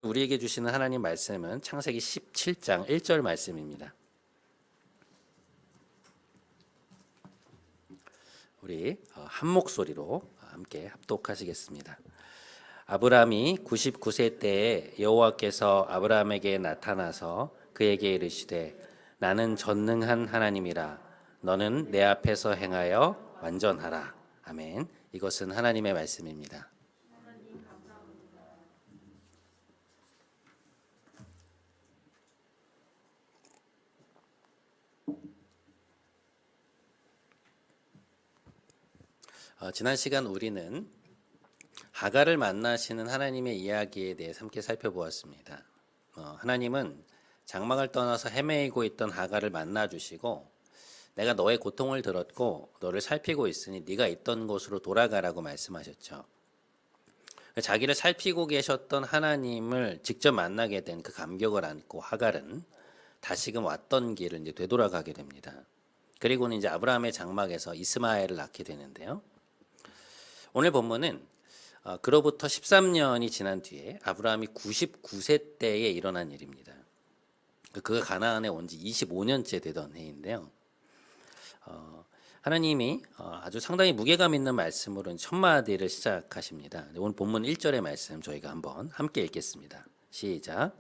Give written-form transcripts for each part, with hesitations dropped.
우리에게 주시는 하나님 말씀은 창세기 17장 1절 말씀입니다. 우리 한 목소리로 함께 합독하시겠습니다. 아브라함이 99세 때에 여호와께서 아브라함에게 나타나서 그에게 이르시되 나는 전능한 하나님이라 너는 내 앞에서 행하여 완전하라. 아멘. 이것은 하나님의 말씀입니다. 지난 시간 우리는 하갈을 만나시는 하나님의 이야기에 대해서 함께 살펴보았습니다. 하나님은 장막을 떠나서 헤매이고 있던 하갈을 만나주시고 내가 너의 고통을 들었고 너를 살피고 있으니 네가 있던 곳으로 돌아가라고 말씀하셨죠. 자기를 살피고 계셨던 하나님을 직접 만나게 된 그 감격을 안고 하갈은 다시금 왔던 길을 이제 되돌아가게 됩니다. 그리고는 이제 아브라함의 장막에서 이스마엘을 낳게 되는데요. 오늘 본문은 그로부터 13년이 지난 뒤에 아브라함이 99세 때에 일어난 일입니다. 그가 가나안에 온 지 25년째 되던 해인데요. 하나님이 아주 상당히 무게감 있는 말씀으로 첫 마디를 시작하십니다. 오늘 본문 1절의 말씀 저희가 한번 함께 읽겠습니다. 시작.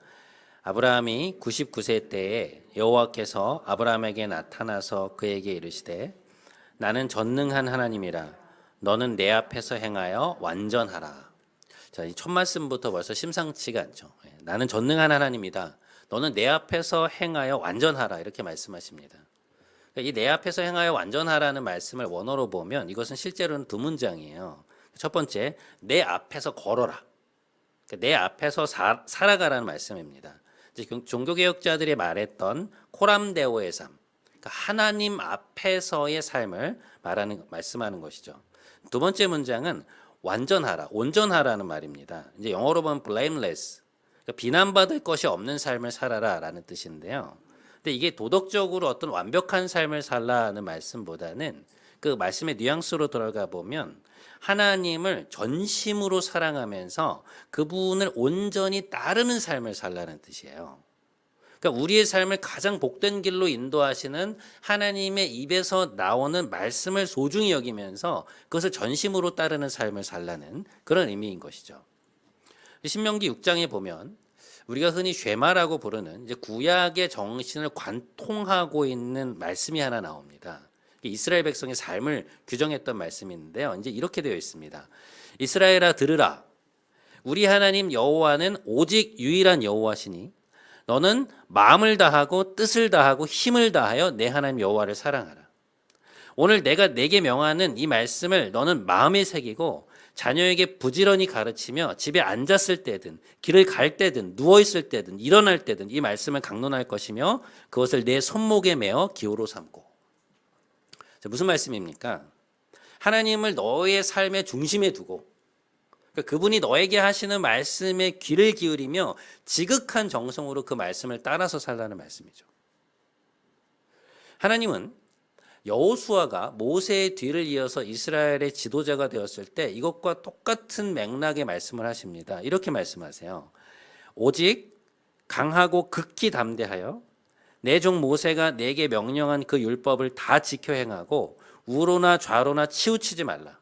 아브라함이 99세 때에 여호와께서 아브라함에게 나타나서 그에게 이르시되 나는 전능한 하나님이라 너는 내 앞에서 행하여 완전하라. 자, 이 첫 말씀부터 벌써 심상치가 않죠. 나는 전능한 하나님이다. 너는 내 앞에서 행하여 완전하라. 이렇게 말씀하십니다. 이 내 앞에서 행하여 완전하라는 말씀을 원어로 보면 이것은 실제로는 두 문장이에요. 첫 번째, 내 앞에서 걸어라. 내 앞에서 살아가라는 말씀입니다. 종교개혁자들이 말했던 코람데오의 삶, 그러니까 하나님 앞에서의 삶을 말씀하는 것이죠. 두 번째 문장은 완전하라, 온전하라는 말입니다. 이제 영어로 보면 blameless, 그러니까 비난받을 것이 없는 삶을 살아라라는 뜻인데요. 근데 이게 도덕적으로 어떤 완벽한 삶을 살라는 말씀보다는 그 말씀의 뉘앙스로 들어가 보면 하나님을 전심으로 사랑하면서 그분을 온전히 따르는 삶을 살라는 뜻이에요. 그러니까 우리의 삶을 가장 복된 길로 인도하시는 하나님의 입에서 나오는 말씀을 소중히 여기면서 그것을 전심으로 따르는 삶을 살라는 그런 의미인 것이죠. 신명기 6장에 보면 우리가 흔히 쉐마라고 부르는 이제 구약의 정신을 관통하고 있는 말씀이 하나 나옵니다. 이스라엘 백성의 삶을 규정했던 말씀인데요. 이제 이렇게 되어 있습니다. 이스라엘아 들으라. 우리 하나님 여호와는 오직 유일한 여호와시니 너는 마음을 다하고 뜻을 다하고 힘을 다하여 내 하나님 여호와를 사랑하라. 오늘 내가 내게 명하는 이 말씀을 너는 마음에 새기고 자녀에게 부지런히 가르치며 집에 앉았을 때든 길을 갈 때든 누워있을 때든 일어날 때든 이 말씀을 강론할 것이며 그것을 내 손목에 메어 기호로 삼고. 무슨 말씀입니까? 하나님을 너의 삶의 중심에 두고 그분이 너에게 하시는 말씀에 귀를 기울이며 지극한 정성으로 그 말씀을 따라서 살라는 말씀이죠. 하나님은 여호수아가 모세의 뒤를 이어서 이스라엘의 지도자가 되었을 때 이것과 똑같은 맥락의 말씀을 하십니다. 이렇게 말씀하세요. 오직 강하고 극히 담대하여 내 종 모세가 내게 명령한 그 율법을 다 지켜 행하고 우로나 좌로나 치우치지 말라.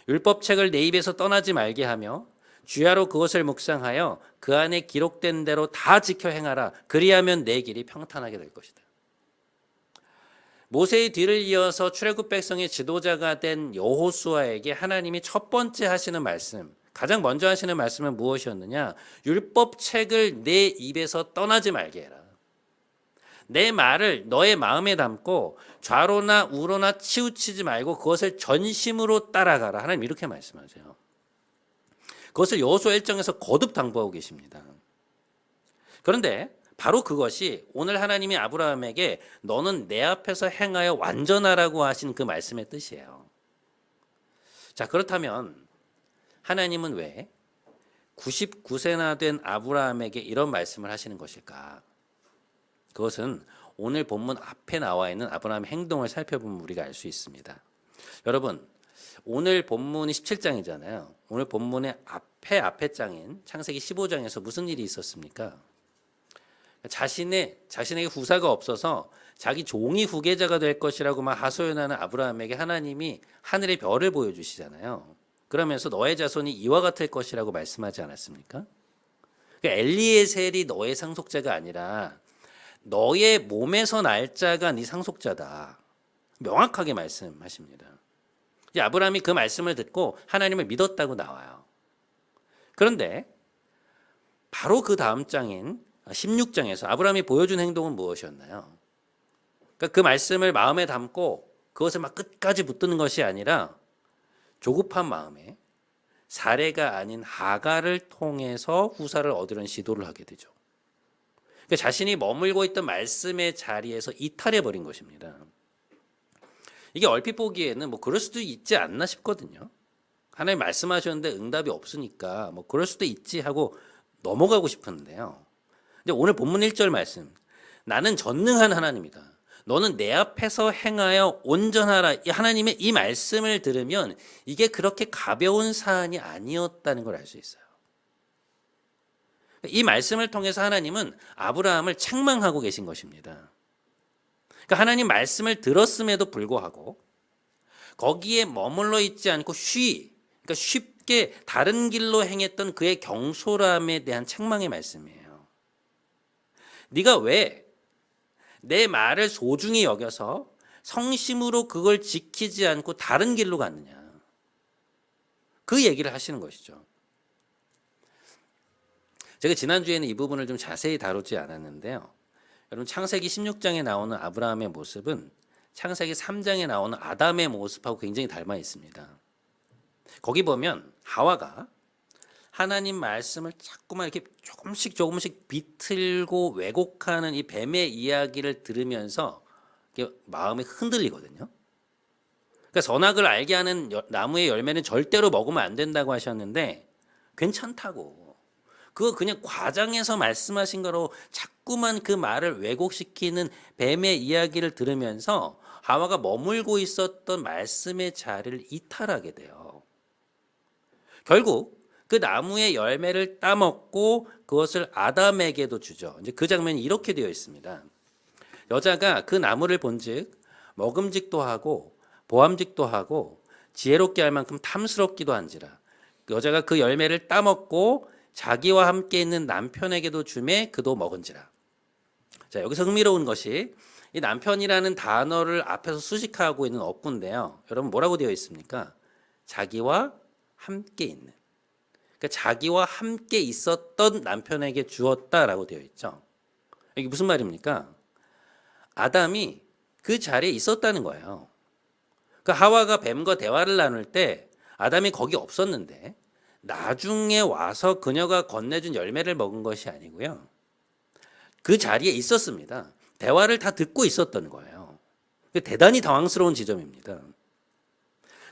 율법책을 내 입에서 떠나지 말게 하며 주야로 그것을 묵상하여 그 안에 기록된 대로 다 지켜 행하라. 그리하면 내 길이 평탄하게 될 것이다. 모세의 뒤를 이어서 출애굽 백성의 지도자가 된 여호수아에게 하나님이 첫 번째 하시는 말씀, 가장 먼저 하시는 말씀은 무엇이었느냐? 율법책을 내 입에서 떠나지 말게 해라. 내 말을 너의 마음에 담고 좌로나 우로나 치우치지 말고 그것을 전심으로 따라가라. 하나님 이렇게 말씀하세요. 그것을 여호수아 1장에서 거듭 당부하고 계십니다. 그런데 바로 그것이 오늘 하나님이 아브라함에게 너는 내 앞에서 행하여 완전하라고 하신 그 말씀의 뜻이에요. 자, 그렇다면 하나님은 왜 99세나 된 아브라함에게 이런 말씀을 하시는 것일까? 그것은 오늘 본문 앞에 나와 있는 아브라함의 행동을 살펴보면 우리가 알 수 있습니다. 여러분, 오늘 본문이 17장이잖아요. 오늘 본문의 앞에 장인 창세기 15장에서 무슨 일이 있었습니까? 자신에게 후사가 없어서 자기 종이 후계자가 될 것이라고만 하소연하는 아브라함에게 하나님이 하늘의 별을 보여주시잖아요. 그러면서 너의 자손이 이와 같을 것이라고 말씀하지 않았습니까? 그러니까 엘리에셀이 너의 상속자가 아니라 너의 몸에서 날 자가 네 상속자다. 명확하게 말씀하십니다. 이제 아브라함이 그 말씀을 듣고 하나님을 믿었다고 나와요. 그런데 바로 그 다음 장인 16장에서 아브라함이 보여준 행동은 무엇이었나요? 그러니까 그 말씀을 마음에 담고 그것을 막 끝까지 붙드는 것이 아니라 조급한 마음에 사례가 아닌 하갈을 통해서 후사를 얻으려는 시도를 하게 되죠. 그러니까 자신이 머물고 있던 말씀의 자리에서 이탈해 버린 것입니다. 이게 얼핏 보기에는 뭐 그럴 수도 있지 않나 싶거든요. 하나님 말씀하셨는데 응답이 없으니까 뭐 그럴 수도 있지 하고 넘어가고 싶은데요. 근데 오늘 본문 1절 말씀, 나는 전능한 하나님이다. 너는 내 앞에서 행하여 온전하라. 이 하나님의 이 말씀을 들으면 이게 그렇게 가벼운 사안이 아니었다는 걸 알 수 있어요. 이 말씀을 통해서 하나님은 아브라함을 책망하고 계신 것입니다. 그러니까 하나님 말씀을 들었음에도 불구하고 거기에 머물러 있지 않고 그러니까 쉽게 다른 길로 행했던 그의 경솔함에 대한 책망의 말씀이에요. 네가 왜 내 말을 소중히 여겨서 성심으로 그걸 지키지 않고 다른 길로 갔느냐. 그 얘기를 하시는 것이죠. 제가 지난주에는 이 부분을 좀 자세히 다루지 않았는데요. 여러분 창세기 16장에 나오는 아브라함의 모습은 창세기 3장에 나오는 아담의 모습하고 굉장히 닮아 있습니다. 거기 보면 하와가 하나님 말씀을 자꾸만 이렇게 조금씩 비틀고 왜곡하는 이 뱀의 이야기를 들으면서 마음이 흔들리거든요. 그러니까 선악을 알게 하는 나무의 열매는 절대로 먹으면 안 된다고 하셨는데 괜찮다고. 그거 그냥 과장해서 말씀하신 거로 자꾸만 그 말을 왜곡시키는 뱀의 이야기를 들으면서 하와가 머물고 있었던 말씀의 자리를 이탈하게 돼요. 결국 그 나무의 열매를 따먹고 그것을 아담에게도 주죠. 이제 그 장면이 이렇게 되어 있습니다. 여자가 그 나무를 본즉 먹음직도 하고 보암직도 하고 지혜롭게 할 만큼 탐스럽기도 한지라. 여자가 그 열매를 따먹고 자기와 함께 있는 남편에게도 주매 그도 먹은지라. 자, 여기서 흥미로운 것이 이 남편이라는 단어를 앞에서 수식하고 있는 어구인데요. 여러분 뭐라고 되어 있습니까? 자기와 함께 있는. 그러니까 자기와 함께 있었던 남편에게 주었다라고 되어 있죠. 이게 무슨 말입니까? 아담이 그 자리에 있었다는 거예요. 그러니까 하와가 뱀과 대화를 나눌 때 아담이 거기 없었는데 나중에 와서 그녀가 건네준 열매를 먹은 것이 아니고요. 그 자리에 있었습니다. 대화를 다 듣고 있었던 거예요. 대단히 당황스러운 지점입니다.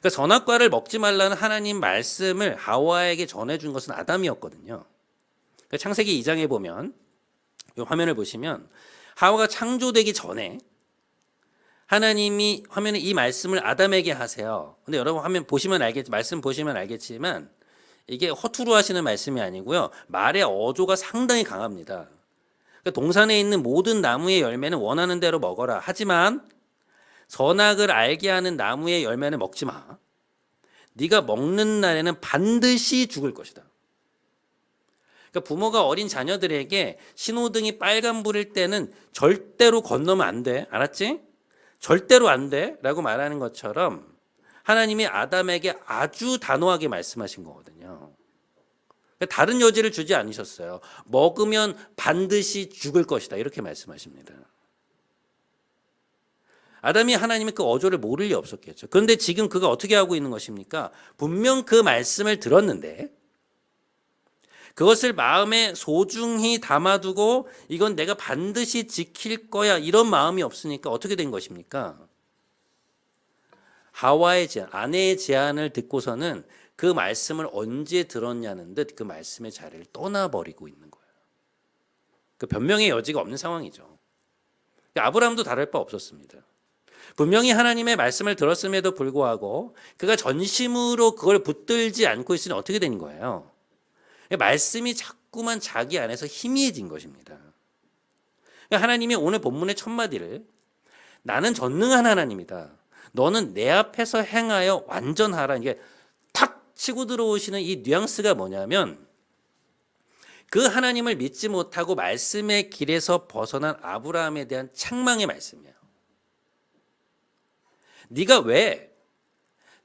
그러니까 선악과를 먹지 말라는 하나님 말씀을 하와에게 전해준 것은 아담이었거든요. 그러니까 창세기 2장에 보면 이 화면을 보시면 하와가 창조되기 전에 하나님이 화면에 이 말씀을 아담에게 하세요. 근데 여러분 말씀 보시면 알겠지만 이게 허투루 하시는 말씀이 아니고요. 말의 어조가 상당히 강합니다. 그러니까 동산에 있는 모든 나무의 열매는 원하는 대로 먹어라. 하지만 선악을 알게 하는 나무의 열매는 먹지 마. 네가 먹는 날에는 반드시 죽을 것이다. 그러니까 부모가 어린 자녀들에게 신호등이 빨간불일 때는 절대로 건너면 안 돼. 알았지? 절대로 안 돼. 라고 말하는 것처럼 하나님이 아담에게 아주 단호하게 말씀하신 거거든요. 그러니까 다른 여지를 주지 않으셨어요. 먹으면 반드시 죽을 것이다. 이렇게 말씀하십니다. 아담이 하나님의 그 어조를 모를 리 없었겠죠. 그런데 지금 그가 어떻게 하고 있는 것입니까? 분명 그 말씀을 들었는데 그것을 마음에 소중히 담아두고 이건 내가 반드시 지킬 거야 이런 마음이 없으니까 어떻게 된 것입니까? 하와의 제안, 아내의 제안을 듣고서는 그 말씀을 언제 들었냐는 듯 그 말씀의 자리를 떠나버리고 있는 거예요. 그 변명의 여지가 없는 상황이죠. 아브라함도 다를 바 없었습니다. 분명히 하나님의 말씀을 들었음에도 불구하고 그가 전심으로 그걸 붙들지 않고 있으니 어떻게 되는 거예요? 말씀이 자꾸만 자기 안에서 희미해진 것입니다. 하나님이 오늘 본문의 첫 마디를 나는 전능한 하나님이다. 너는 내 앞에서 행하여 완전하라. 이게 탁 치고 들어오시는 이 뉘앙스가 뭐냐면 그 하나님을 믿지 못하고 말씀의 길에서 벗어난 아브라함에 대한 책망의 말씀이에요. 네가 왜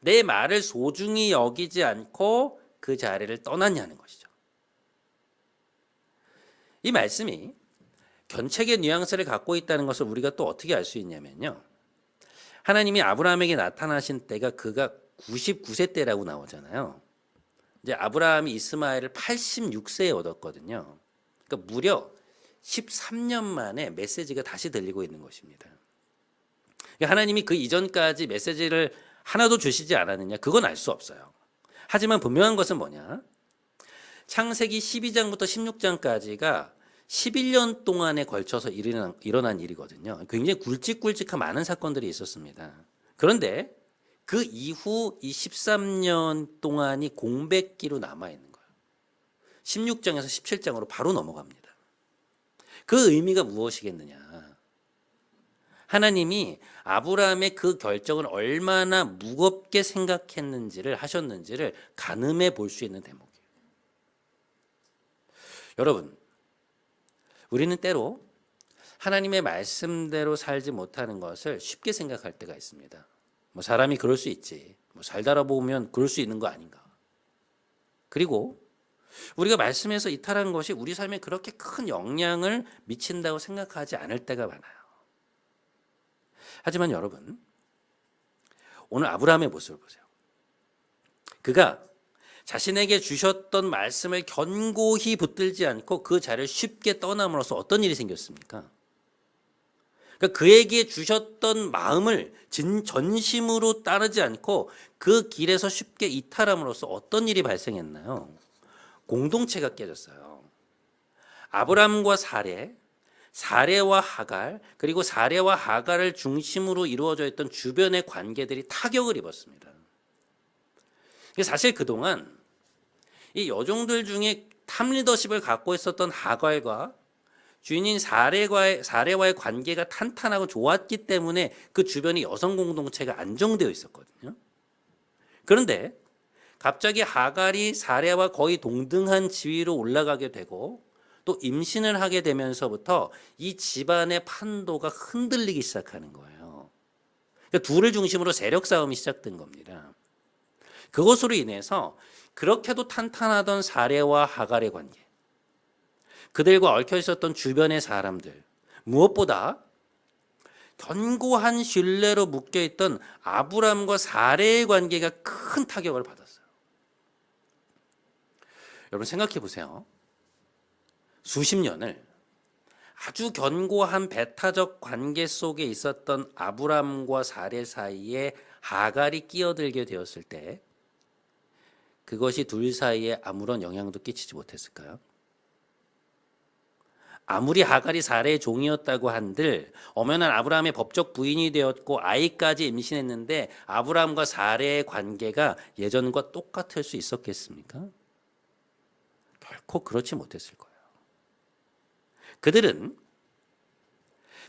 내 말을 소중히 여기지 않고 그 자리를 떠났냐는 것이죠. 이 말씀이 견책의 뉘앙스를 갖고 있다는 것을 우리가 또 어떻게 알 수 있냐면요. 하나님이 아브라함에게 나타나신 때가 그가 99세 때라고 나오잖아요. 이제 아브라함이 이스마엘을 86세에 얻었거든요. 그러니까 무려 13년 만에 메시지가 다시 들리고 있는 것입니다. 그러니까 하나님이 그 이전까지 메시지를 하나도 주시지 않았느냐? 그건 알 수 없어요. 하지만 분명한 것은 뭐냐? 창세기 12장부터 16장까지가 11년 동안에 걸쳐서 일어난 일이거든요. 굉장히 굵직굵직한 많은 사건들이 있었습니다. 그런데 그 이후 이 13년 동안이 공백기로 남아있는 거예요. 16장에서 17장으로 바로 넘어갑니다. 그 의미가 무엇이겠느냐? 하나님이 아브라함의 그 결정을 얼마나 무겁게 생각했는지를 하셨는지를 가늠해 볼 수 있는 대목이에요. 여러분, 우리는 때로 하나님의 말씀대로 살지 못하는 것을 쉽게 생각할 때가 있습니다. 뭐 사람이 그럴 수 있지. 뭐 살다 보면 그럴 수 있는 거 아닌가. 그리고 우리가 말씀에서 이탈한 것이 우리 삶에 그렇게 큰 영향을 미친다고 생각하지 않을 때가 많아요. 하지만 여러분, 오늘 아브라함의 모습을 보세요. 그가 자신에게 주셨던 말씀을 견고히 붙들지 않고 그 자리를 쉽게 떠남으로써 어떤 일이 생겼습니까? 그러니까 그에게 주셨던 마음을 전심으로 따르지 않고 그 길에서 쉽게 이탈함으로써 어떤 일이 발생했나요? 공동체가 깨졌어요. 아브람과 사레와 하갈, 그리고 사레와 하갈을 중심으로 이루어져 있던 주변의 관계들이 타격을 입었습니다. 사실 그동안 이 여종들 중에 탑리더십을 갖고 있었던 하갈과 주인인 사레와의 관계가 탄탄하고 좋았기 때문에 그 주변의 여성 공동체가 안정되어 있었거든요. 그런데 갑자기 하갈이 사레와 거의 동등한 지위로 올라가게 되고 또 임신을 하게 되면서부터 이 집안의 판도가 흔들리기 시작하는 거예요. 그러니까 둘을 중심으로 세력 싸움이 시작된 겁니다. 그것으로 인해서 그렇게도 탄탄하던 사레와 하갈의 관계, 그들과 얽혀 있었던 주변의 사람들, 무엇보다 견고한 신뢰로 묶여있던 아브람과 사레의 관계가 큰 타격을 받았어요. 여러분 생각해 보세요. 수십 년을 아주 견고한 배타적 관계 속에 있었던 아브람과 사레 사이에 하갈이 끼어들게 되었을 때 그것이 둘 사이에 아무런 영향도 끼치지 못했을까요? 아무리 하갈이 사레의 종이었다고 한들 엄연한 아브라함의 법적 부인이 되었고 아이까지 임신했는데 아브라함과 사레의 관계가 예전과 똑같을 수 있었겠습니까? 결코 그렇지 못했을 거예요. 그들은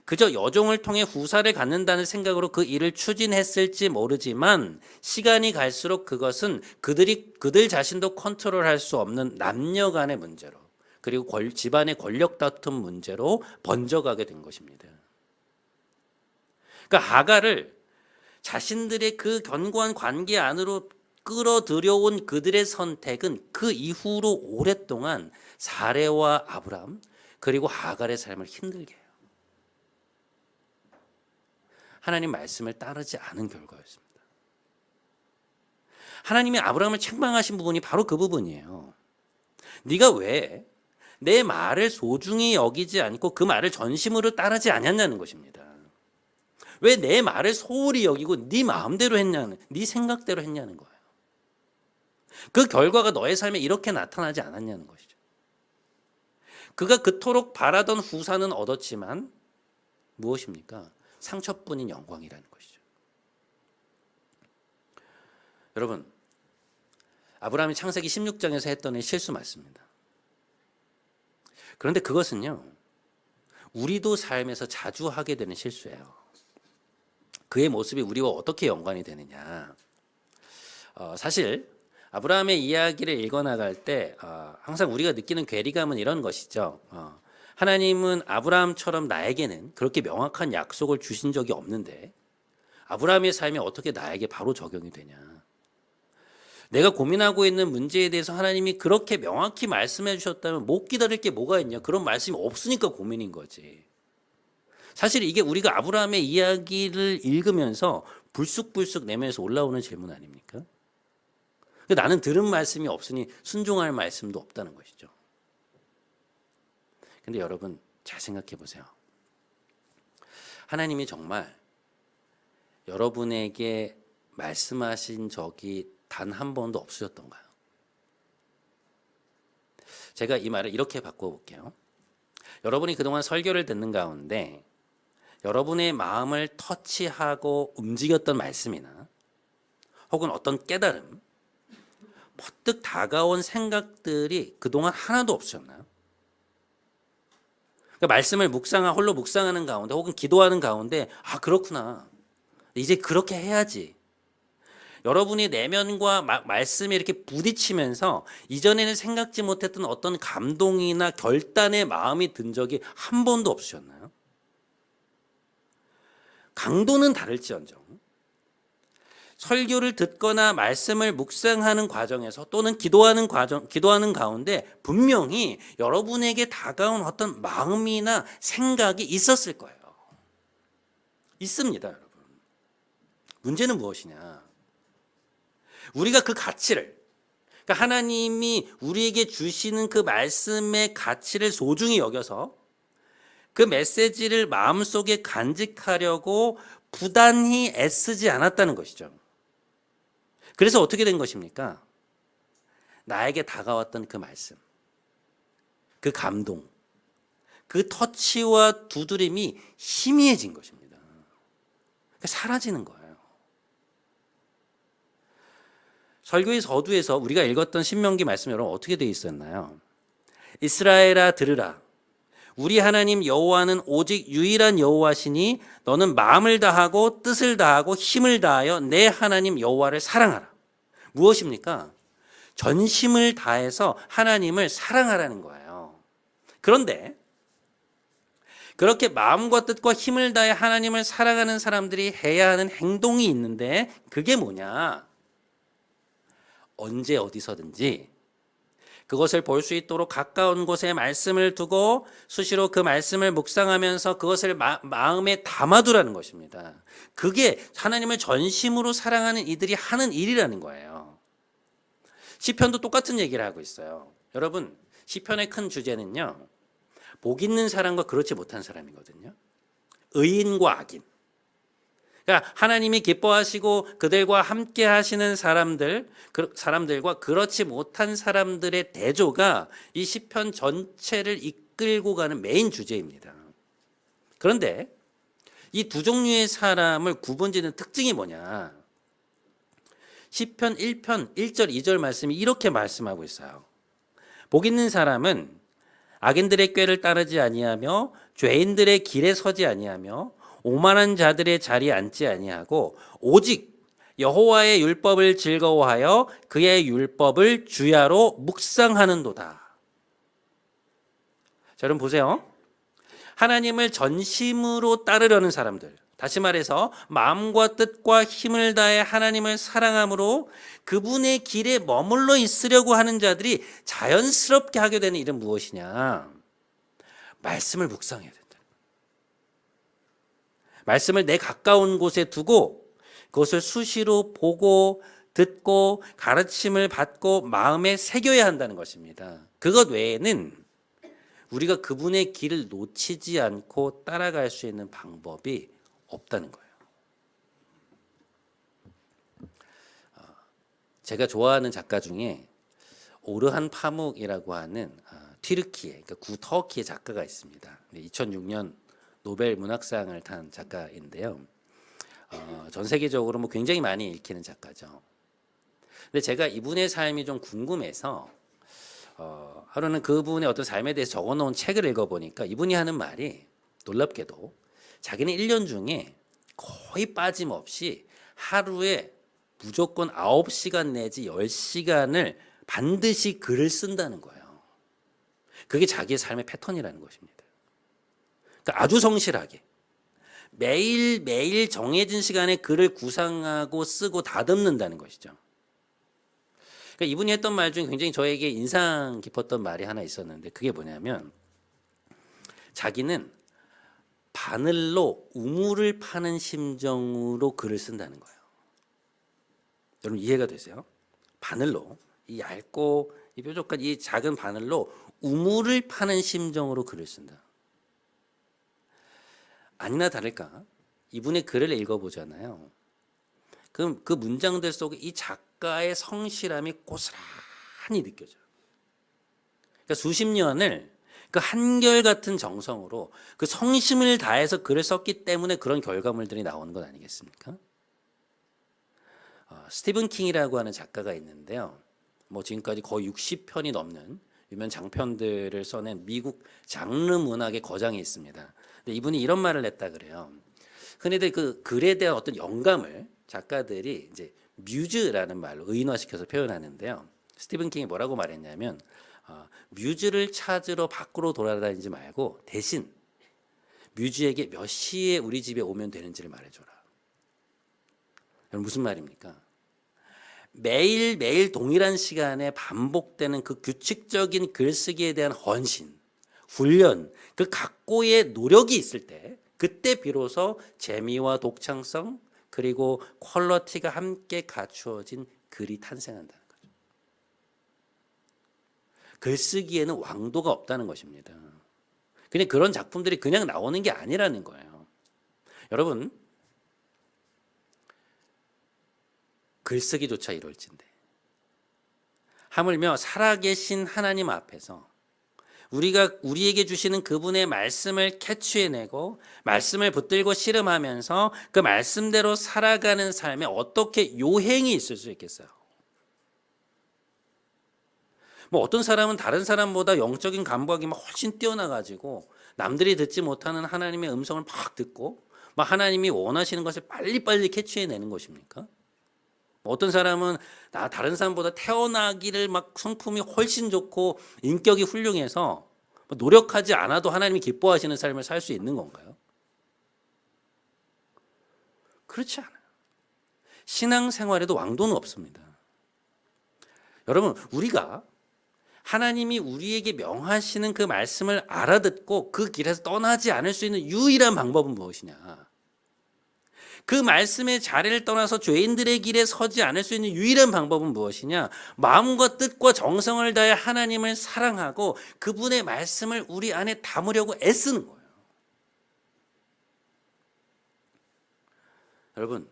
그저 여종을 통해 후사를 갖는다는 생각으로 그 일을 추진했을지 모르지만 시간이 갈수록 그것은 그들 자신도 컨트롤할 수 없는 남녀 간의 문제로 그리고 집안의 권력 다툼 문제로 번져가게 된 것입니다. 그러니까 하갈을 자신들의 그 견고한 관계 안으로 끌어들여온 그들의 선택은 그 이후로 오랫동안 사레와 아브람 그리고 하갈의 삶을 힘들게 해요. 하나님 말씀을 따르지 않은 결과였습니다. 하나님이 아브라함을 책망하신 부분이 바로 그 부분이에요. 네가 왜 내 말을 소중히 여기지 않고 그 말을 전심으로 따르지 않았냐는 것입니다. 왜 내 말을 소홀히 여기고 네 마음대로 했냐는, 네 생각대로 했냐는 거예요. 그 결과가 너의 삶에 이렇게 나타나지 않았냐는 것이죠. 그가 그토록 바라던 후사는 얻었지만 무엇입니까? 상처뿐인 영광이라는 것이죠. 여러분, 아브라함이 창세기 16장에서 했던 실수 맞습니다. 그런데 그것은요, 우리도 삶에서 자주 하게 되는 실수예요. 그의 모습이 우리와 어떻게 연관이 되느냐. 사실 아브라함의 이야기를 읽어나갈 때 항상 우리가 느끼는 괴리감은 이런 것이죠. 하나님은 아브라함처럼 나에게는 그렇게 명확한 약속을 주신 적이 없는데 아브라함의 삶이 어떻게 나에게 바로 적용이 되냐. 내가 고민하고 있는 문제에 대해서 하나님이 그렇게 명확히 말씀해 주셨다면 못 기다릴 게 뭐가 있냐. 그런 말씀이 없으니까 고민인 거지. 사실 이게 우리가 아브라함의 이야기를 읽으면서 불쑥불쑥 내면에서 올라오는 질문 아닙니까? 나는 들은 말씀이 없으니 순종할 말씀도 없다는 것이죠. 근데 여러분 잘 생각해 보세요. 하나님이 정말 여러분에게 말씀하신 적이 단 한 번도 없으셨던가요? 제가 이 말을 이렇게 바꿔볼게요. 여러분이 그동안 설교를 듣는 가운데 여러분의 마음을 터치하고 움직였던 말씀이나 혹은 어떤 깨달음, 퍼뜩 다가온 생각들이 그동안 하나도 없으셨나요? 그러니까 말씀을 홀로 묵상하는 가운데 혹은 기도하는 가운데 그렇구나. 이제 그렇게 해야지. 여러분이 내면과 말씀이 이렇게 부딪히면서 이전에는 생각지 못했던 어떤 감동이나 결단의 마음이 든 적이 한 번도 없으셨나요? 강도는 다를지언정 설교를 듣거나 말씀을 묵상하는 과정에서 또는 기도하는 가운데 분명히 여러분에게 다가온 어떤 마음이나 생각이 있었을 거예요. 있습니다, 여러분. 문제는 무엇이냐? 우리가 그 가치를, 그러니까 하나님이 우리에게 주시는 그 말씀의 가치를 소중히 여겨서 그 메시지를 마음속에 간직하려고 부단히 애쓰지 않았다는 것이죠. 그래서 어떻게 된 것입니까? 나에게 다가왔던 그 말씀, 그 감동, 그 터치와 두드림이 희미해진 것입니다. 그러니까 사라지는 거예요. 설교의 서두에서 우리가 읽었던 신명기 말씀 여러분 어떻게 되어 있었나요? 이스라엘아 들으라. 우리 하나님 여호와는 오직 유일한 여호와시니 너는 마음을 다하고 뜻을 다하고 힘을 다하여 내 하나님 여호와를 사랑하라. 무엇입니까? 전심을 다해서 하나님을 사랑하라는 거예요. 그런데 그렇게 마음과 뜻과 힘을 다해 하나님을 사랑하는 사람들이 해야 하는 행동이 있는데 그게 뭐냐? 언제 어디서든지 그것을 볼 수 있도록 가까운 곳에 말씀을 두고 수시로 그 말씀을 묵상하면서 그것을 마음에 담아두라는 것입니다. 그게 하나님을 전심으로 사랑하는 이들이 하는 일이라는 거예요. 시편도 똑같은 얘기를 하고 있어요. 여러분, 시편의 큰 주제는요, 복 있는 사람과 그렇지 못한 사람이거든요. 의인과 악인. 그러니까 하나님이 기뻐하시고 그들과 함께 하시는 사람들과 그렇지 못한 사람들의 대조가 이 시편 전체를 이끌고 가는 메인 주제입니다. 그런데 이 두 종류의 사람을 구분짓는 특징이 뭐냐? 시편 1편 1절 2절 말씀이 이렇게 말씀하고 있어요. 복 있는 사람은 악인들의 꾀를 따르지 아니하며 죄인들의 길에 서지 아니하며 오만한 자들의 자리에 앉지 아니하고 오직 여호와의 율법을 즐거워하여 그의 율법을 주야로 묵상하는도다. 자, 여러분 보세요. 하나님을 전심으로 따르려는 사람들, 다시 말해서 마음과 뜻과 힘을 다해 하나님을 사랑함으로 그분의 길에 머물러 있으려고 하는 자들이 자연스럽게 하게 되는 일은 무엇이냐? 말씀을 묵상해야 된다. 말씀을 내 가까운 곳에 두고 그것을 수시로 보고 듣고 가르침을 받고 마음에 새겨야 한다는 것입니다. 그것 외에는 우리가 그분의 길을 놓치지 않고 따라갈 수 있는 방법이 없다는 거예요. 제가 좋아하는 작가 중에 오르한 파묵이라고 하는 튀르키예, 그러니까 구터키의 작가가 있습니다. 2006년 노벨 문학상을 탄 작가인데요. 전 세계적으로 뭐 굉장히 많이 읽히는 작가죠. 근데 제가 이분의 삶이 좀 궁금해서 하루는 그분의 어떤 삶에 대해서 적어놓은 책을 읽어보니까 이분이 하는 말이 놀랍게도 자기는 1년 중에 거의 빠짐없이 하루에 무조건 9시간 내지 10시간을 반드시 글을 쓴다는 거예요. 그게 자기의 삶의 패턴이라는 것입니다. 그러니까 아주 성실하게 매일매일 정해진 시간에 글을 구상하고 쓰고 다듬는다는 것이죠. 그러니까 이분이 했던 말 중에 굉장히 저에게 인상 깊었던 말이 하나 있었는데 그게 뭐냐면 자기는 바늘로 우물을 파는 심정으로 글을 쓴다는 거예요. 여러분 이해가 되세요? 바늘로 이 얇고 이 뾰족한 이 작은 바늘로 우물을 파는 심정으로 글을 쓴다. 아니나 다를까 이분의 글을 읽어보잖아요. 그럼 그 문장들 속에 이 작가의 성실함이 고스란히 느껴져요. 그러니까 수십 년을 그 한결같은 정성으로 그 성심을 다해서 글을 썼기 때문에 그런 결과물들이 나오는 것 아니겠습니까? 스티븐 킹이라고 하는 작가가 있는데요. 뭐 지금까지 거의 60편이 넘는 유명 장편들을 써낸 미국 장르 문학의 거장이 있습니다. 근데 이분이 이런 말을 했다 그래요. 흔히들 그 글에 대한 어떤 영감을 작가들이 이제 뮤즈라는 말로 의인화시켜서 표현하는데요. 스티븐 킹이 뭐라고 말했냐면 뮤즈를 찾으러 밖으로 돌아다니지 말고 대신 뮤즈에게 몇 시에 우리 집에 오면 되는지를 말해줘라. 여러분 무슨 말입니까? 매일매일 동일한 시간에 반복되는 그 규칙적인 글쓰기에 대한 헌신, 훈련, 그 각고의 노력이 있을 때 그때 비로소 재미와 독창성 그리고 퀄리티가 함께 갖추어진 글이 탄생한다는 거죠. 글쓰기에는 왕도가 없다는 것입니다. 그냥 그런 작품들이 그냥 나오는 게 아니라는 거예요. 여러분 글쓰기조차 이럴진데 하물며 살아계신 하나님 앞에서 우리가 우리에게 주시는 그분의 말씀을 캐치해내고 말씀을 붙들고 씨름하면서 그 말씀대로 살아가는 삶에 어떻게 요행이 있을 수 있겠어요? 뭐 어떤 사람은 다른 사람보다 영적인 감각이 막 훨씬 뛰어나가지고 남들이 듣지 못하는 하나님의 음성을 막 듣고 막 하나님이 원하시는 것을 빨리빨리 캐치해내는 것입니까? 어떤 사람은 다른 사람보다 태어나기를 막 성품이 훨씬 좋고 인격이 훌륭해서 노력하지 않아도 하나님이 기뻐하시는 삶을 살 수 있는 건가요? 그렇지 않아요. 신앙생활에도 왕도는 없습니다. 여러분 우리가 하나님이 우리에게 명하시는 그 말씀을 알아듣고 그 길에서 떠나지 않을 수 있는 유일한 방법은 무엇이냐? 그 말씀의 자리를 떠나서 죄인들의 길에 서지 않을 수 있는 유일한 방법은 무엇이냐? 마음과 뜻과 정성을 다해 하나님을 사랑하고 그분의 말씀을 우리 안에 담으려고 애쓰는 거예요. 여러분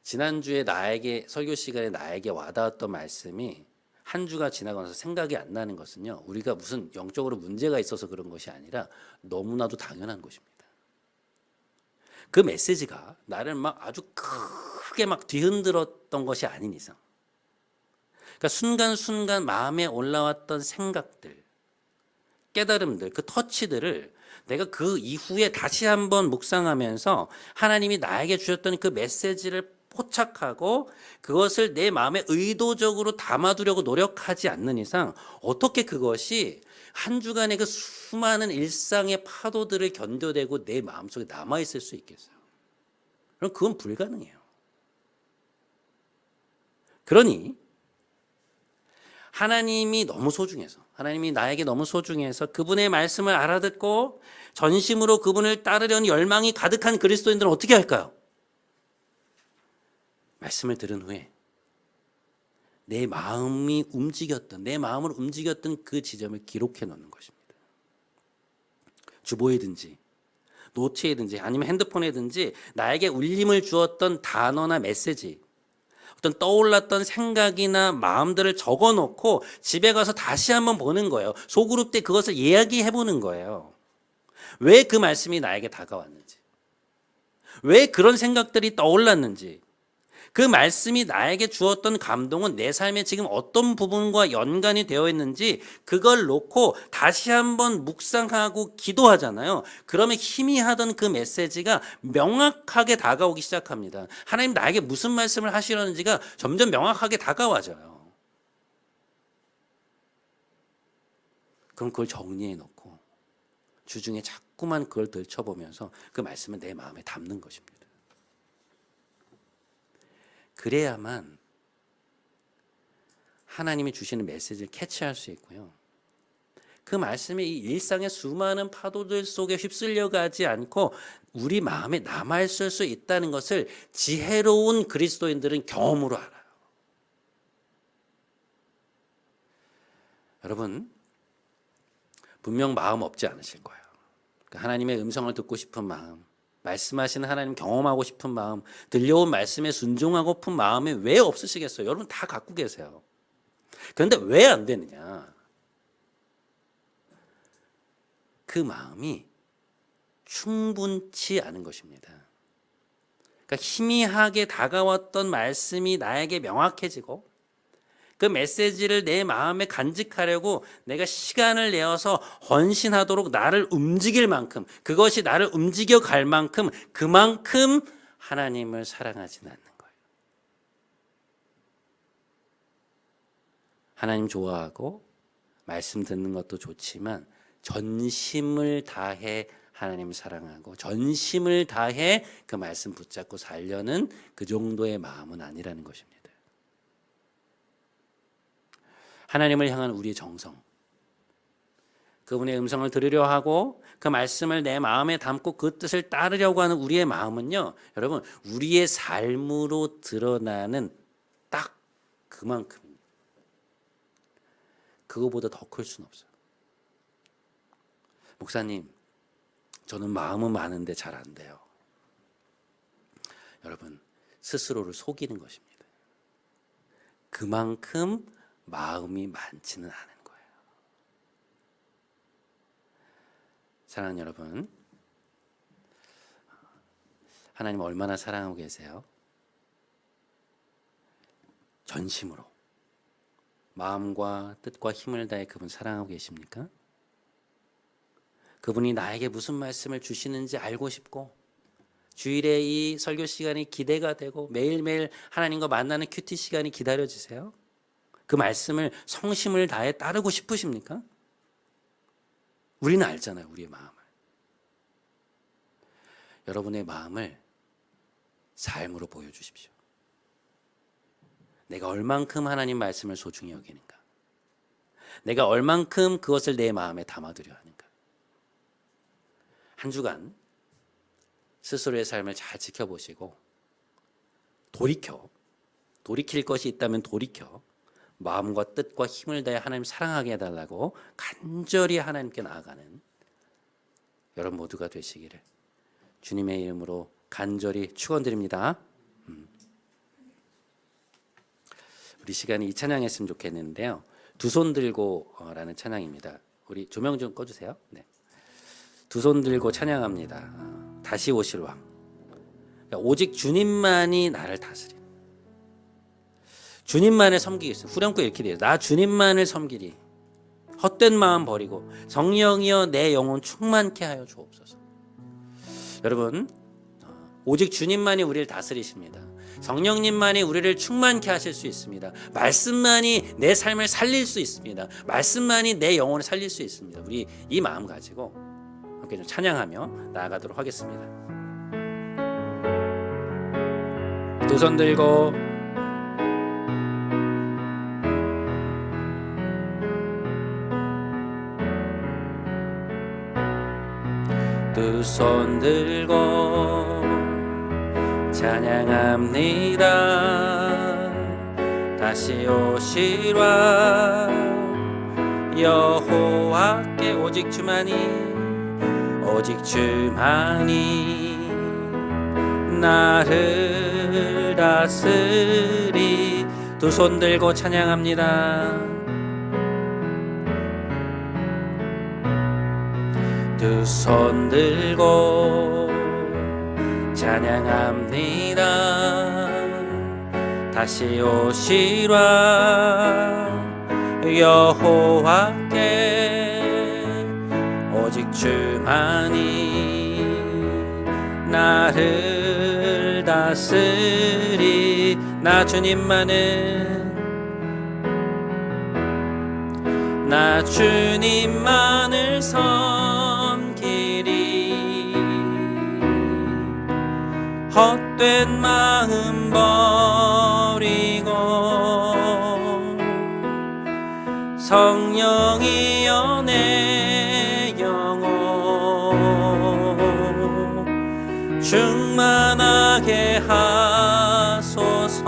지난주에 나에게 설교 시간에 나에게 와닿았던 말씀이 한 주가 지나고 나서 생각이 안 나는 것은요. 우리가 무슨 영적으로 문제가 있어서 그런 것이 아니라 너무나도 당연한 것입니다. 그 메시지가 나를 막 아주 크게 막 뒤흔들었던 것이 아닌 이상 그러니까 순간순간 마음에 올라왔던 생각들 깨달음들 그 터치들을 내가 그 이후에 다시 한번 묵상하면서 하나님이 나에게 주셨던 그 메시지를 포착하고 그것을 내 마음에 의도적으로 담아두려고 노력하지 않는 이상 어떻게 그것이 한 주간의 그 수많은 일상의 파도들을 견뎌내고 내 마음속에 남아있을 수 있겠어요? 그럼 그건 불가능해요. 그러니 하나님이 너무 소중해서 하나님이 나에게 너무 소중해서 그분의 말씀을 알아듣고 전심으로 그분을 따르려는 열망이 가득한 그리스도인들은 어떻게 할까요? 말씀을 들은 후에 내 마음이 움직였던 내 마음을 움직였던 그 지점을 기록해 놓는 것입니다. 주보에든지 노트에든지 아니면 핸드폰에든지 나에게 울림을 주었던 단어나 메시지 어떤 떠올랐던 생각이나 마음들을 적어놓고 집에 가서 다시 한번 보는 거예요. 소그룹 때 그것을 이야기해 보는 거예요. 왜 그 말씀이 나에게 다가왔는지, 왜 그런 생각들이 떠올랐는지, 그 말씀이 나에게 주었던 감동은 내 삶에 지금 어떤 부분과 연관이 되어 있는지 그걸 놓고 다시 한번 묵상하고 기도하잖아요. 그러면 희미하던 그 메시지가 명확하게 다가오기 시작합니다. 하나님 나에게 무슨 말씀을 하시려는지가 점점 명확하게 다가와져요. 그럼 그걸 정리해 놓고 주중에 자꾸만 그걸 들춰보면서 그 말씀을 내 마음에 담는 것입니다. 그래야만 하나님이 주시는 메시지를 캐치할 수 있고요. 그 말씀이 이 일상의 수많은 파도들 속에 휩쓸려 가지 않고 우리 마음에 남아있을 수 있다는 것을 지혜로운 그리스도인들은 경험으로 알아요. 여러분, 분명 마음 없지 않으실 거예요. 하나님의 음성을 듣고 싶은 마음, 말씀하시는 하나님 경험하고 싶은 마음, 들려온 말씀에 순종하고픈 마음이 왜 없으시겠어요? 여러분 다 갖고 계세요. 그런데 왜 안 되느냐? 그 마음이 충분치 않은 것입니다. 그러니까 희미하게 다가왔던 말씀이 나에게 명확해지고 그 메시지를 내 마음에 간직하려고 내가 시간을 내어서 헌신하도록 나를 움직일 만큼, 그것이 나를 움직여 갈 만큼 그만큼 하나님을 사랑하지는 않는 거예요. 하나님 좋아하고 말씀 듣는 것도 좋지만 전심을 다해 하나님 사랑하고 전심을 다해 그 말씀 붙잡고 살려는 그 정도의 마음은 아니라는 것입니다. 하나님을 향한 우리의 정성, 그분의 음성을 들으려 하고 그 말씀을 내 마음에 담고 그 뜻을 따르려고 하는 우리의 마음은요, 여러분 우리의 삶으로 드러나는 딱 그만큼입니다. 그거보다 더 클 수는 없어요. 목사님, 저는 마음은 많은데 잘 안 돼요. 여러분, 스스로를 속이는 것입니다. 그만큼 마음이 많지는 않은 거예요. 사랑하는 여러분, 하나님 얼마나 사랑하고 계세요? 전심으로 마음과 뜻과 힘을 다해 그분 사랑하고 계십니까? 그분이 나에게 무슨 말씀을 주시는지 알고 싶고 주일에 이 설교 시간이 기대가 되고 매일매일 하나님과 만나는 큐티 시간이 기다려지세요? 그 말씀을 성심을 다해 따르고 싶으십니까? 우리는 알잖아요, 우리의 마음을. 여러분의 마음을 삶으로 보여주십시오. 내가 얼만큼 하나님 말씀을 소중히 여기는가? 내가 얼만큼 그것을 내 마음에 담아두려 하는가? 한 주간 스스로의 삶을 잘 지켜보시고 돌이킬 것이 있다면 돌이켜 마음과 뜻과 힘을 다해 하나님 사랑하게 해달라고 간절히 하나님께 나아가는 여러분 모두가 되시기를 주님의 이름으로 간절히 축원드립니다. 우리 시간에 이 찬양했으면 좋겠는데요. 두 손 들고 라는 찬양입니다. 우리 조명 좀 꺼주세요. 네. 두 손 들고 찬양합니다. 다시 오실 왕. 오직 주님만이 나를 다스리. 주님만을 섬기겠습니다. 후렴구 이렇게 돼요. 나 주님만을 섬기리. 헛된 마음 버리고 성령이여 내 영혼 충만케 하여 주옵소서. 여러분, 오직 주님만이 우리를 다스리십니다. 성령님만이 우리를 충만케 하실 수 있습니다. 말씀만이 내 삶을 살릴 수 있습니다. 말씀만이 내 영혼을 살릴 수 있습니다. 우리 이 마음 가지고 함께 좀 찬양하며 나아가도록 하겠습니다. 두 손 들고 두 손 들고 찬양합니다. 다시 오실 왕 여호와께 오직 주만이 나를 다스리. 두 손 들고 찬양합니다. 두 손 들고 찬양합니다. 다시 오시라 여호와께 오직 주만이 나를 다스리. 나 주님만을 섬기리. 헛된 마음 버리고 성령이여 내 영혼 충만하게 하소서.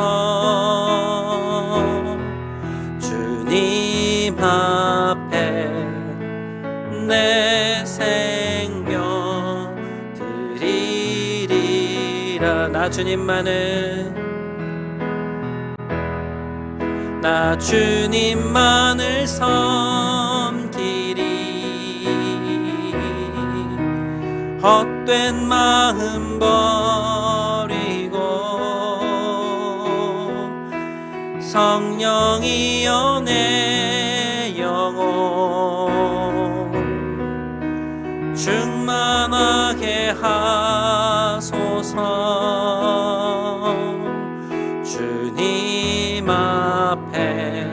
주님 앞에 내 생명 드리리라. 나 주님만을 섬기리. 헛된 마음 버리고 성령이여 내 영혼 충만하게 하소서. 주님 앞에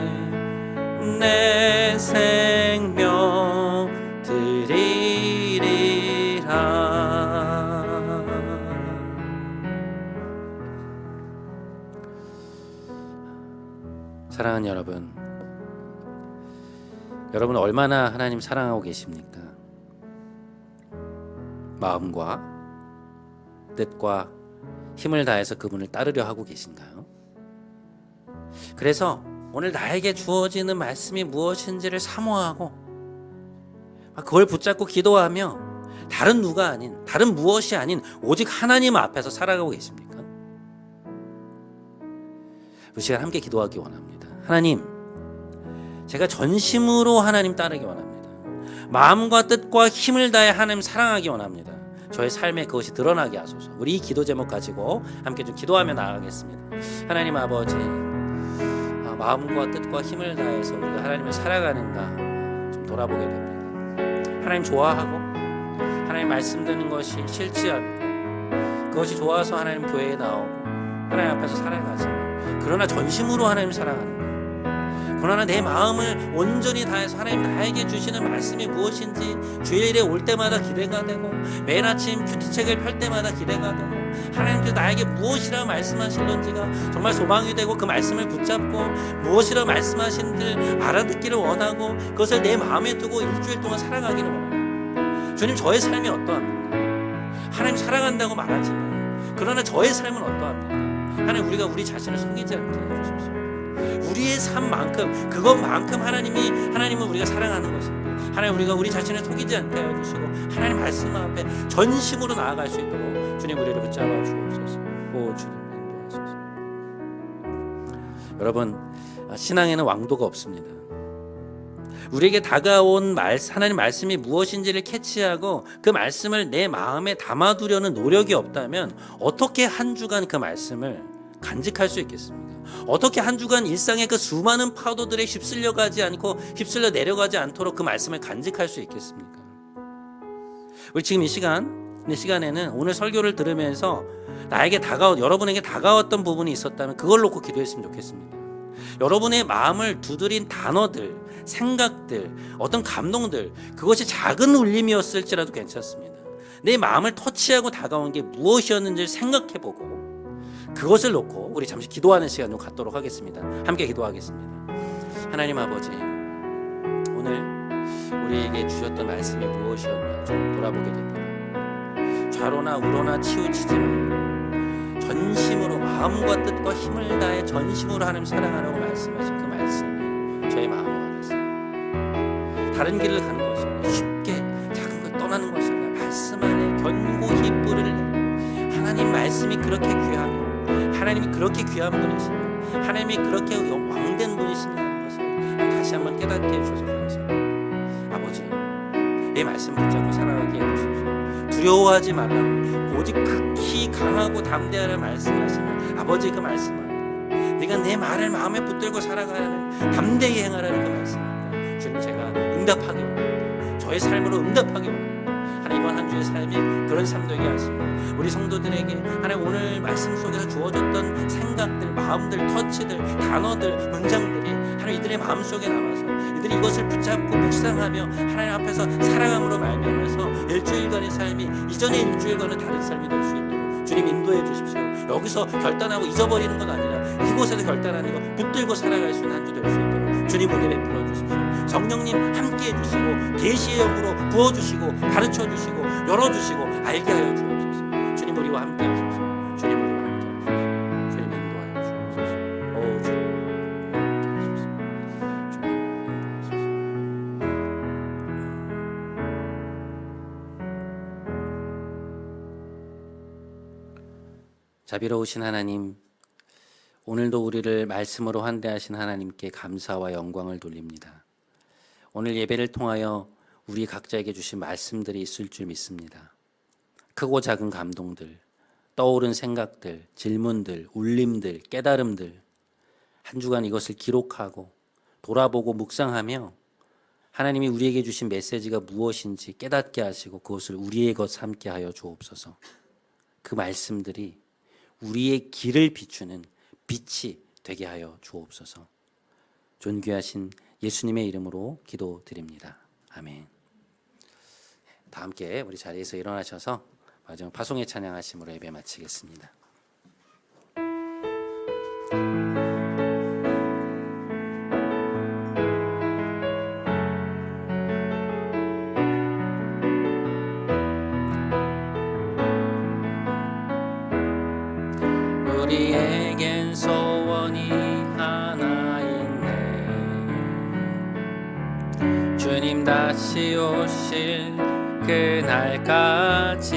내 생명 드리리라. 사랑하는 여러분 얼마나 하나님 사랑하고 계십니까? 마음과 뜻과 힘을 다해서 그분을 따르려 하고 계신가요? 그래서 오늘 나에게 주어지는 말씀이 무엇인지를 사모하고 그걸 붙잡고 기도하며 다른 누가 아닌, 다른 무엇이 아닌 오직 하나님 앞에서 살아가고 계십니까? 이 시간 함께 기도하기 원합니다. 하나님, 제가 전심으로 하나님 따르기 원합니다. 마음과 뜻과 힘을 다해 하나님 사랑하기 원합니다. 저의 삶에 그것이 드러나게 하소서. 우리 이 기도 제목 가지고 함께 좀 기도하며 나아가겠습니다. 하나님 아버지, 마음과 뜻과 힘을 다해서 우리가 하나님을 살아가는가 좀 돌아보게 됩니다. 하나님 좋아하고 하나님 말씀 듣는 것이 싫지 않고 그것이 좋아서 하나님 교회에 나오고 하나님 앞에서 살아가지만, 그러나 전심으로 하나님 사랑하는, 그러나 내 마음을 온전히 다해서 하나님 나에게 주시는 말씀이 무엇인지 주일에 올 때마다 기대가 되고 매일 아침 큐티책을 펼 때마다 기대가 되고 하나님께서 나에게 무엇이라 말씀하실런지가 정말 소망이 되고 그 말씀을 붙잡고 무엇이라 말씀하신들 알아듣기를 원하고 그것을 내 마음에 두고 일주일 동안 살아가기를 원합니다. 주님, 저의 삶이 어떠합니까? 하나님 사랑한다고 말하지만 그러나 저의 삶은 어떠합니까? 하나님, 우리가 우리 자신을 속이지 않게 해주십시오. 우리의 삶만큼, 그것만큼 하나님은 우리가 사랑하는 것입니다. 하나님, 우리가 우리 자신을 속이지 않게 해주시고 하나님 말씀 앞에 전심으로 나아갈 수 있도록 주님 우리를 붙잡아 주옵소서. 오 주님 인도하소서. 여러분, 신앙에는 왕도가 없습니다. 우리에게 다가온 하나님 말씀이 무엇인지를 캐치하고 그 말씀을 내 마음에 담아두려는 노력이 없다면 어떻게 한 주간 그 말씀을 간직할 수 있겠습니까? 어떻게 한 주간 일상의 그 수많은 파도들에 휩쓸려 내려가지 않도록 그 말씀을 간직할 수 있겠습니까? 우리 지금 이 시간에는 오늘 설교를 들으면서 여러분에게 다가왔던 부분이 있었다면 그걸 놓고 기도했으면 좋겠습니다. 여러분의 마음을 두드린 단어들, 생각들, 어떤 감동들, 그것이 작은 울림이었을지라도 괜찮습니다. 내 마음을 터치하고 다가온 게 무엇이었는지를 생각해보고 그것을 놓고 우리 잠시 기도하는 시간 좀 갖도록 하겠습니다. 함께 기도하겠습니다. 하나님 아버지, 오늘 우리에게 주셨던 말씀이 무엇이었나 좀 돌아보게 됩니다. 좌로나 우로나 치우치지 말고 전심으로 마음과 뜻과 힘을 다해 전심으로 하나님 사랑하라고 말씀하신 그 말씀이 저의 마음에 와닿습니다. 다른 길을 가는 것이 아니라 쉽게 작은 걸 떠나는 것이 아니라 말씀 안에 견고히 뿌리를 내는 하나님 말씀이 그렇게 귀하며 하나님이 그렇게 귀한 분이시며 하나님이 그렇게 왕된 분이시냐는 것을 다시 한번 깨닫게 해주셔서 감사합니다. 아버지, 내 말씀 붙잡고 살아가게 해주십시오. 두려워하지 말라고 오직 극히 강하고 담대하라 말씀하시는 아버지 그 말씀합니다. 네가 내 말을 마음에 붙들고 살아가야 하는 담대히 행하라는 그 말씀입니다. 주님, 제가 응답하기 원합니다. 저의 삶으로 응답하기 원합니다. 하나님, 이번 한 주의 삶이 그런 삶 되게 하시고 우리 성도들에게 하나님 오늘 말씀 속에서 주어졌던 생각들, 마음들, 터치들, 단어들, 문장들이 하나님 이들의 마음속에 남아서 이들이 이것을 붙잡고 묵상하며 하나님 앞에서 살아감으로 말미암아서 일주일간의 삶이 이전의 일주일과는 다른 삶이 될 수 있도록 주님 인도해 주십시오. 여기서 결단하고 잊어버리는 건 아니라 이곳에서 결단하는 거 붙들고 살아갈 수 있는 한 주 될 수 있도록 주님 은혜 베풀어 주십시오. 성령님 함께해 주시고 계시의 영으로 부어주시고 가르쳐주시고 열어주시고 알게 하여 주옵소서. 주님 우리와 함께 하소서. 주님 우리와 함께 하소서. 주님 인도하여 주옵소서. 오 주님 함께 하소서. 주님 인도하소서. 자비로우신 하나님, 오늘도 우리를 말씀으로 환대하신 하나님께 감사와 영광을 돌립니다. 오늘 예배를 통하여 우리 각자에게 주신 말씀들이 있을 줄 믿습니다. 크고 작은 감동들, 떠오른 생각들, 질문들, 울림들, 깨달음들, 한 주간 이것을 기록하고 돌아보고 묵상하며 하나님이 우리에게 주신 메시지가 무엇인지 깨닫게 하시고 그것을 우리의 것 삼게 하여 주옵소서. 그 말씀들이 우리의 길을 비추는 빛이 되게 하여 주옵소서. 존귀하신 예수님의 이름으로 기도드립니다. 아멘. 다 함께 우리 자리에서 일어나셔서 마지막 파송의 찬양하심으로 예배 마치겠습니다. 우리에겐 소원이 하나 있네. 주님 다시 오실 그날까지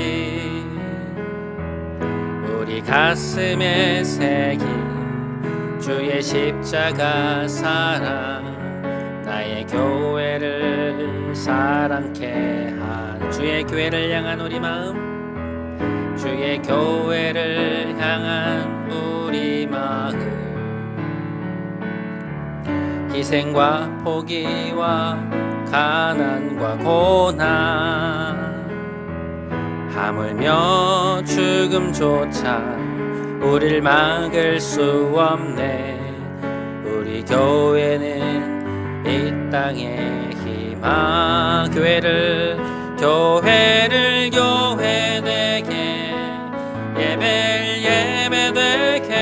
우리 가슴에 새긴 주의 십자가 사랑, 나의 교회를 사랑케 한 주의 교회를 향한 우리 마음, 주의 교회를 향한 우리 마음, 희생과 포기와 가난과 고난, 하물며 죽음조차 우릴 막을 수 없네. 우리 교회는 이 땅의 희망, 교회를 교회되게 예배되게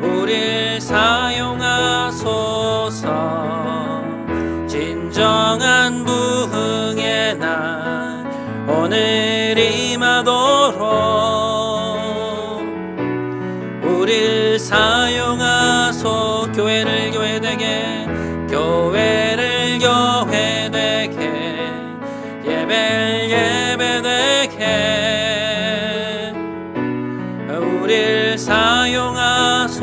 우릴 사용하소서. 진정한 부흥의 날 오늘 임하도록 우릴 사용하소. 교회를 교회되게 예배되게 우릴 사용하소서.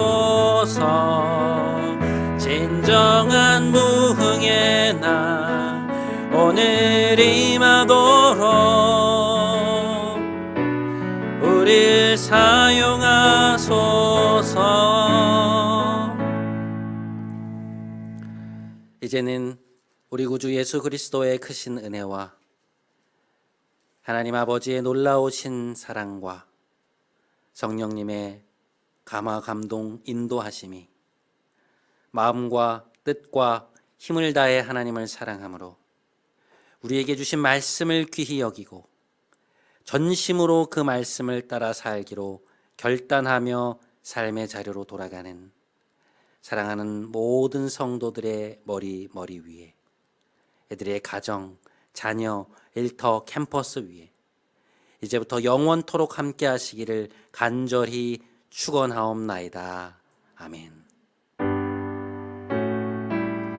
진정한 부흥의 날 오늘 임하도록 우릴 사용하소서. 이제는 우리 구주 예수 그리스도의 크신 은혜와 하나님 아버지의 놀라우신 사랑과 성령님의 감화 감동 인도하심이 마음과 뜻과 힘을 다해 하나님을 사랑함으로 우리에게 주신 말씀을 귀히 여기고 전심으로 그 말씀을 따라 살기로 결단하며 삶의 자료로 돌아가는 사랑하는 모든 성도들의 머리 위에, 애들의 가정, 자녀, 일터, 캠퍼스 위에 이제부터 영원토록 함께 하시기를 간절히 축원하옵나이다. 아멘.